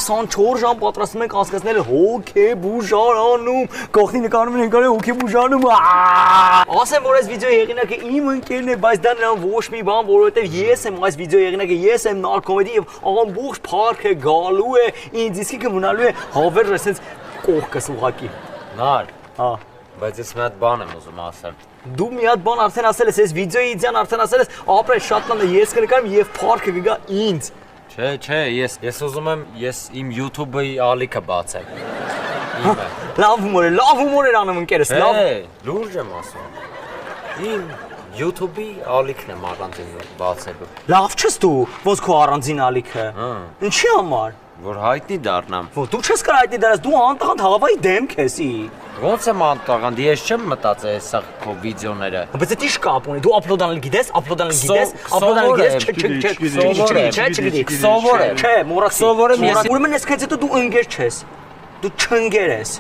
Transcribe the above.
24 ժամ պատրաստում ենք անցկացնել հոգեբուժարանում, կողքին նկարում ենք արել հոգեբուժարանում։ Ասեմ, որ այս վիդեոյի հեղինակը իմ ընկերն է, բայց դա նրան ոչ մի բան, որովհետև ես եմ այս վիդեոյի հեղինակը, ես եմ նարկոմեդի եւ ամբողջ փառքը գալու է, ինձ իսկը մնալու է հավերժ այսպես կողքս ուղակի։ Նար։ Հա։ Բայց ես մի հատ բան եմ ուզում ասել։ Դու մի հատ բան արդեն ասել ես, այս վիդեոյի իդեան արդեն ասել ես, ապրես շատ լավ է, ես կնկարեմ եւ փառքը կգա ինձ։ Չէ, ես ուզում եմ ես իմ YouTube-ի ալիքը բացեմ։ Իմը։ Լավ հումոր էր անում ընկերս, լավ։ Լուրջ եմ ասում։ Իմ YouTube-ի ալիքն եմ առանձին բացելու։ Լավ չես դու, ոնց քո առանձին ալիքը։ Ինչի համար։ Որ հայտնի դառնամ։ Ո՞վ դու չես կարող հայտնի դառնաս, դու անտղանդ Հավայի դեմք ես։ Ոնց եմ անտաղանդ, ես չեմ մտածել հեսա քո վիդեոները։ Բայց դա ի՞նչ կապ ունի։ Դու upload-անել գիտես, Սովոր եմ։ Չէ, մոռացի։ Սովոր եմ ես։ Ուրեմն այսքանից հետո դու ընկեր չես։ Դու չընկեր ես։